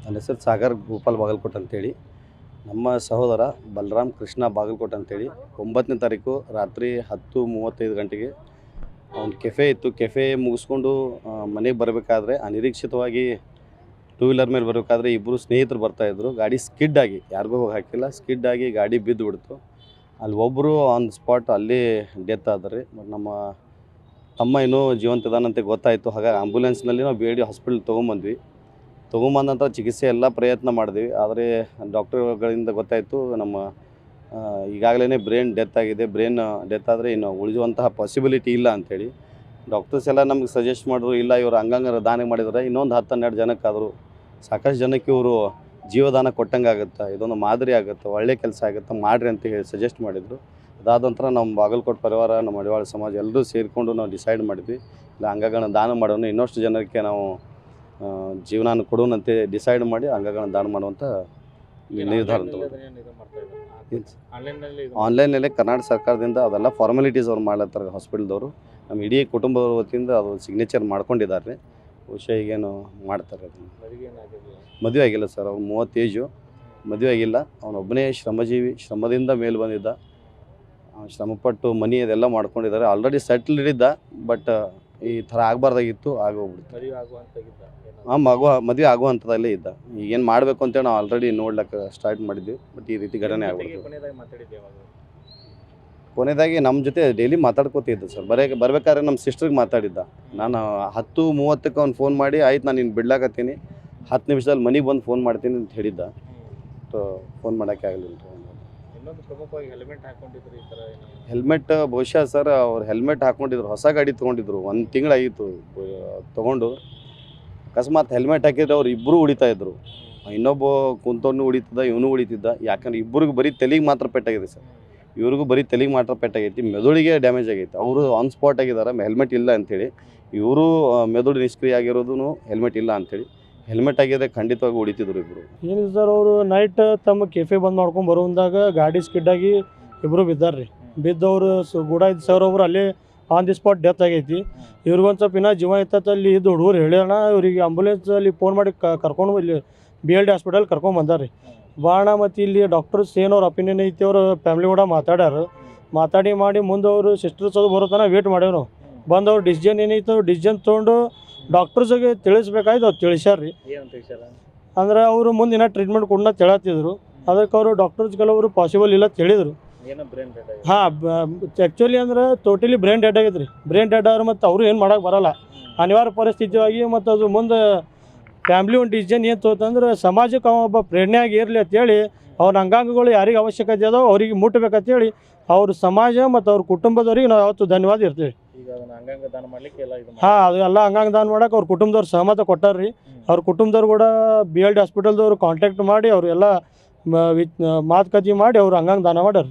ನನ್ನ ಹೆಸರು ಸಾಗರ್ ಗೋಪಾಲ್ ಬಾಗಲಕೋಟೆ ಅಂತೇಳಿ. ನಮ್ಮ ಸಹೋದರ ಬಲರಾಮ್ ಕೃಷ್ಣ ಬಾಗಲಕೋಟೆ ಅಂತೇಳಿ 9ನೇ ತಾರೀಕು ರಾತ್ರಿ 10:35 ಗಂಟೆಗೆ ಅವ್ನ ಕೆಫೆ ಇತ್ತು. ಕೆಫೆ ಮುಗಿಸ್ಕೊಂಡು ಮನೆಗೆ ಬರಬೇಕಾದ್ರೆ ಅನಿರೀಕ್ಷಿತವಾಗಿ ಟೂ ವೀಲರ್ ಮೇಲೆ ಬರಬೇಕಾದ್ರೆ ಇಬ್ಬರು ಸ್ನೇಹಿತರು ಬರ್ತಾಯಿದ್ರು. ಗಾಡಿ ಸ್ಕಿಡ್ ಆಗಿ, ಯಾರಿಗೂ ಹೋಗಿ ಹಾಕಿಲ್ಲ, ಸ್ಕಿಡ್ ಆಗಿ ಗಾಡಿ ಬಿದ್ದು ಬಿಡ್ತು. ಅಲ್ಲಿ ಒಬ್ಬರು ಆನ್ ಸ್ಪಾಟ್ ಅಲ್ಲಿ ಡೆತ್ ಆದ್ರಿ. ಬಟ್ ನಮ್ಮ ತಮ್ಮ ಇನ್ನೂ ಜೀವಂತ ಇದಾನಂತೆ ಗೊತ್ತಾಯಿತು. ಹಾಗಾಗಿ ಆಂಬುಲೆನ್ಸ್ನಲ್ಲಿ ನಾವು BID ಹಾಸ್ಪಿಟಲ್ ತೊಗೊಂಬಂದ್ವಿ. ತೊಗೊಂಬಂದ ನಂತರ ಚಿಕಿತ್ಸೆ ಎಲ್ಲ ಪ್ರಯತ್ನ ಮಾಡಿದ್ವಿ. ಆದರೆ ಡಾಕ್ಟರ್ಗಳಿಂದ ಗೊತ್ತಾಯಿತು ನಮ್ಮ ಈಗಾಗಲೇ ಬ್ರೈನ್ ಡೆತ್ ಆಗಿದೆ. ಬ್ರೈನ್ ಡೆತ್ ಆದರೆ ಇನ್ನು ಉಳಿಯುವಂತಹ ಪಾಸಿಬಿಲಿಟಿ ಇಲ್ಲ ಅಂಥೇಳಿ ಡಾಕ್ಟರ್ಸ್ ಎಲ್ಲ ನಮ್ಗೆ ಸಜೆಸ್ಟ್ ಮಾಡಿದ್ರು. ಇಲ್ಲ ಇವರು ಅಂಗಾಂಗ ದಾನ ಮಾಡಿದರೆ ಇನ್ನೊಂದು 10-12 ಜನಕ್ಕಾದರೂ ಸಾಕಷ್ಟು ಜನಕ್ಕೆ ಇವರು ಜೀವದಾನ ಕೊಟ್ಟಂಗೆ ಆಗುತ್ತೆ, ಇದೊಂದು ಮಾದರಿ ಆಗುತ್ತೆ, ಒಳ್ಳೆ ಕೆಲಸ ಆಗುತ್ತೆ, ಮಾಡಿರಿ ಅಂತ ಹೇಳಿ ಸಜೆಸ್ಟ್ ಮಾಡಿದರು. ಅದಾದ ನಂತರ ನಮ್ಮ ಬಾಗಲಕೋಟೆ ಪರಿವಾರ, ನಮ್ಮ ಮಡಿವಾಳ ಸಮಾಜ ಎಲ್ಲರೂ ಸೇರಿಕೊಂಡು ನಾವು ಡಿಸೈಡ್ ಮಾಡಿದ್ವಿ, ಇಲ್ಲ ಅಂಗಗಳನ್ನ ದಾನ ಮಾಡೋಣ, ಇನ್ನಷ್ಟು ಜನಕ್ಕೆ ನಾವು ಜೀವನ ಕೊಡೋಣಂತೆ ಡಿಸೈಡ್ ಮಾಡಿ ಅಂಗಗಳನ್ನ ದಾನ ಮಾಡುವಂಥ ನಿರ್ಧಾರ. ಆನ್ಲೈನಲ್ಲೇ ಕರ್ನಾಟಕ ಸರ್ಕಾರದಿಂದ ಅದೆಲ್ಲ ಫಾರ್ಮಾಲಿಟೀಸ್ ಅವ್ರು ಮಾಡ್ಲತ್ತಾರೆ ಹಾಸ್ಪಿಟಲ್ದವರು. ನಮ್ಮ ಇಡೀ ಕುಟುಂಬದ ವತಿಯಿಂದ ಅದು ಸಿಗ್ನೇಚರ್ ಮಾಡ್ಕೊಂಡಿದ್ದಾರೆ. ಬಹುಶಃ ಈಗೇನು ಮಾಡ್ತಾರೆ. ಅದನ್ನು ಮದುವೆ ಆಗಿಲ್ಲ ಸರ್, ಅವ್ನು 30 ಏಜು, ಮದುವೆ ಆಗಿಲ್ಲ. ಅವನೊಬ್ಬನೇ ಶ್ರಮಜೀವಿ, ಶ್ರಮದಿಂದ ಮೇಲೆ ಬಂದಿದ್ದ. ಶ್ರಮಪಟ್ಟು ಮನಿ ಅದೆಲ್ಲ ಮಾಡ್ಕೊಂಡಿದ್ದಾರೆ. ಆಲ್ರೆಡಿ ಸೆಟ್ಲ್ ಇದ್ದ, ಬಟ್ ಈ ಥರ ಆಗಬಾರ್ದಾಗಿತ್ತು, ಆಗೋಗ್ಬಿಡ್ತು. ಮದುವೆ ಆಗುವಂಥದ್ದಲ್ಲೇ ಇದ್ದ. ಈಗೇನು ಮಾಡಬೇಕು ಅಂತೇಳಿ ನಾವು ಆಲ್ರೆಡಿ ನೋಡ್ಲಿಕ್ಕೆ ಸ್ಟಾರ್ಟ್ ಮಾಡಿದ್ವಿ, ಬಟ್ ಈ ರೀತಿ ಘಟನೆ ಆಗ್ಬಿಡ್ತು. ಕೊನೆಯದಾಗಿ ನಮ್ಮ ಜೊತೆ ಡೈಲಿ ಮಾತಾಡ್ಕೋತಿದ್ದ ಸರ್. ಬರ್ಬೇಕಾದ್ರೆ ನಮ್ಮ ಸಿಸ್ಟ್ರಿಗೆ ಮಾತಾಡಿದ್ದ. ನಾನು 10:30ಕ್ಕೆ ಅವ್ನು ಫೋನ್ ಮಾಡಿ, ಆಯ್ತು ನಾನು ನಿನ್ನ ಬಿಡ್ಲಾಕತ್ತೀನಿ, 10 ನಿಮಿಷದಲ್ಲಿ ಮನೆಗೆ ಬಂದು ಫೋನ್ ಮಾಡ್ತೀನಿ ಅಂತ ಹೇಳಿದ್ದ. ಫೋನ್ ಮಾಡೋಕ್ಕೆ ಆಗಲಿಲ್ಲ. ಹೆಲ್ಮೆಟ್ ಬಹುಶಃ ಸರ್ ಅವ್ರು ಹೆಲ್ಮೆಟ್ ಹಾಕ್ಕೊಂಡಿದ್ರು, ಹೊಸ ಗಾಡಿ ತೊಗೊಂಡಿದ್ರು, 1 ತಿಂಗಳಾಗಿತ್ತು ತೊಗೊಂಡು. ಅಕಸ್ಮಾತ್ ಹೆಲ್ಮೆಟ್ ಹಾಕಿದ್ರೆ ಅವ್ರು ಇಬ್ಬರು ಉಳಿತಾಯಿದ್ರು. ಇನ್ನೊಬ್ಬ ಕುಂತವ್ನು ಉಳಿತಿದ್ದ, ಇವನು ಉಳಿತಿದ್ದ. ಯಾಕಂದ್ರೆ ಇಬ್ಬರಿಗೂ ಬರೀ ತಲೆಗೆ ಮಾತ್ರ ಪೆಟ್ಟಾಗಿದೆ ಸರ್. ಇವ್ರಿಗೂ ಬರೀ ತಲೆಗೆ ಮಾತ್ರ ಪೆಟ್ಟಾಗೈತಿ, ಮೆದುಳಿಗೆ ಡ್ಯಾಮೇಜ್ ಆಗೈತಿ. ಅವರು ಆನ್ ಸ್ಪಾಟ್ ಆಗಿದ್ದಾರೆ, ಹೆಲ್ಮೆಟ್ ಇಲ್ಲ ಅಂಥೇಳಿ. ಇವರು ಮೆದುಳು ನಿಷ್ಕ್ರಿಯ ಆಗಿರೋದು ಹೆಲ್ಮೆಟ್ ಇಲ್ಲ ಅಂಥೇಳಿ. ಹೆಲ್ಮೆಟ್ ಆಗಿದ್ರೆ ಖಂಡಿತವಾಗಿ ಉಳಿತಿದ್ರು ಇಬ್ಬರು. ಏನಿಲ್ಲ ಸರ್, ಅವರು ನೈಟ್ ತಮ್ಮ ಕೆಫೆ ಬಂದು ಮಾಡ್ಕೊಂಡು ಬರುವಂದಾಗ ಗಾಡಿ ಸ್ಕಿಡ್ಡಾಗಿ ಇಬ್ಬರು ಬಿದ್ದಾರ್ರಿ. ಬಿದ್ದವರು ಗೂಡ ಇದ್ದ ಸರ್ ಒಬ್ರು ಅಲ್ಲೇ ಆನ್ ದಿ ಸ್ಪಾಟ್ ಡೆತ್ ಆಗೈತಿ. ಇವ್ರಿಗೊಂದು ಸ್ವಲ್ಪ ಇನ್ನೂ ಜೀವ ಇತ್ತಲ್ಲಿ ಅಲ್ಲಿ ಇದ್ದು ಹುಡುಗರು ಹೇಳ್ಯಾಣ, ಇವರಿಗೆ ಆಂಬುಲೆನ್ಸಲ್ಲಿ ಫೋನ್ ಮಾಡಿ ಕರ್ಕೊಂಡು ಇಲ್ಲಿ BLD ಹಾಸ್ಪಿಟಲ್ ಕರ್ಕೊಂಡು ಬಂದಾರ್ರಿ. ಬಾಣ ಮತ್ತು ಇಲ್ಲಿ ಡಾಕ್ಟರ್ಸ್ ಏನವ್ರ ಒಪಿನಿಯನ್ ಐತಿ, ಅವರು ಫ್ಯಾಮ್ಲಿ ಕೂಡ ಮಾತಾಡಿ ಮಾಡಿ ಮುಂದೆ ಅವರು ಸಿಸ್ಟರ್ಸ್ ಅದು ಬರೋ ತನಕ ವೇಟ್ ಮಾಡ್ಯಾವ ನಾವು. ಬಂದು ಅವ್ರು ಡಿಸಿಷನ್ ಏನೈತೆ ಡಿಸಿಷನ್ ತೊಗೊಂಡು ಡಾಕ್ಟರ್ಸಿಗೆ ತಿಳಿಸ್ಬೇಕಾಯ್ತು. ಅವ್ರು ತಿಳಿಸ್ಯಾರ್ರಿ. ಅಂದ್ರೆ ಅವರು ಮುಂದಿನ ಟ್ರೀಟ್ಮೆಂಟ್ ಕೊಡೋಣ ತಿಳತ್ತಿದ್ರು. ಅದಕ್ಕೆ ಅವರು ಡಾಕ್ಟರ್ಸ್ ಕೆಲವರು ಪಾಸಿಬಲ್ ಇಲ್ಲ ತಿಳಿದ್ರು. ಹಾಂ, ಆ್ಯಕ್ಚುಲಿ ಅಂದ್ರೆ ಟೋಟಲಿ ಬ್ರೈನ್ ಡೆಡ್ ಆಗೈತೆ ರೀ. ಬ್ರೈನ್ ಡೆಡ್ ಆದ್ರೆ ಮತ್ತು ಅವರು ಏನು ಮಾಡೋಕ್ಕೆ ಬರೋಲ್ಲ, ಅನಿವಾರ್ಯ ಪರಿಸ್ಥಿತಿಯಾಗಿ. ಮತ್ತು ಅದು ಮುಂದೆ ಫ್ಯಾಮ್ಲಿ ಒಂದು ಡಿಸಿಷನ್ ಏನು ತೊಗೊತಂದ್ರೆ ಸಮಾಜಕ್ಕೆ ಒಬ್ಬ ಪ್ರೇರಣೆಯಾಗಿ ಇರಲಿ ಅಂತೇಳಿ ಅವ್ರ ಅಂಗಾಂಗಗಳು ಯಾರಿಗೆ ಅವಶ್ಯಕತೆ ಅದಾವೆ ಅವ್ರಿಗೆ ಮುಟ್ಟಬೇಕಂತೇಳಿ ಅವ್ರ ಸಮಾಜ ಮತ್ತು ಅವ್ರ ಕುಟುಂಬದವ್ರಿಗೆ ನಾವು ಯಾವತ್ತು ಧನ್ಯವಾದ ಇರ್ತೀವಿ. ಹಾಂ, ಅದು ಎಲ್ಲ ಅಂಗಾಂಗ ದಾನ ಮಾಡೋಕೆ ಅವ್ರ ಕುಟುಂಬದವ್ರು ಸಹಮತ ಕೊಟ್ಟಾರ್ರಿ. ಅವ್ರ ಕುಟುಂಬದವ್ರು ಕೂಡ BLD ಹಾಸ್ಪಿಟಲ್ದವ್ರು ಕಾಂಟ್ಯಾಕ್ಟ್ ಮಾಡಿ ಅವರು ಎಲ್ಲ ಮಾತುಕತೆ ಮಾಡಿ ಅವ್ರು ಅಂಗಾಂಗ ದಾನ ಮಾಡ್ಯಾರ.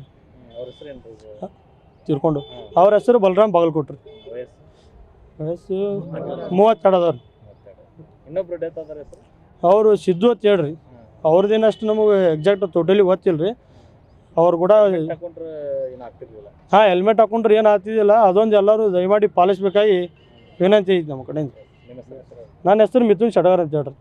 ತಿರ್ಕೊಂಡು ಅವ್ರ ಹೆಸರು ಬಲರಾಮ್ ಬಾಗಲಕೋಟ್ರಿ. ವಯಸ್ಸು 32 ಅದಾವ್ರಿ. ಅವರು ಸಿದ್ದು ಅಂತ ಹೇಳ್ರಿ. ಅವ್ರದ್ದೇನಷ್ಟು ನಮಗೆ ಎಕ್ಸಾಕ್ಟ್ ಟೋಟಲಿ ಗೊತ್ತಿಲ್ಲ ರೀ. ಅವ್ರು ಕೂಡ ಹಾಂ, ಹೆಲ್ಮೆಟ್ ಹಾಕೊಂಡ್ರೆ ಏನು ಆಗ್ತಿದ್ದಿಲ್ಲ. ಅದೊಂದು ಎಲ್ಲರೂ ದಯಮಾಡಿ ಪಾಲಿಸ್ಬೇಕಾಗಿ ವಿನಂತಿ ಐತಿ ನಮ್ಮ ಕಡೆಯಿಂದ. ನನ್ನ ಹೆಸರು ಮಿಥುನ್ ಶಡಗರ್ ಅಂತ ಹೇಳ್ರಿ.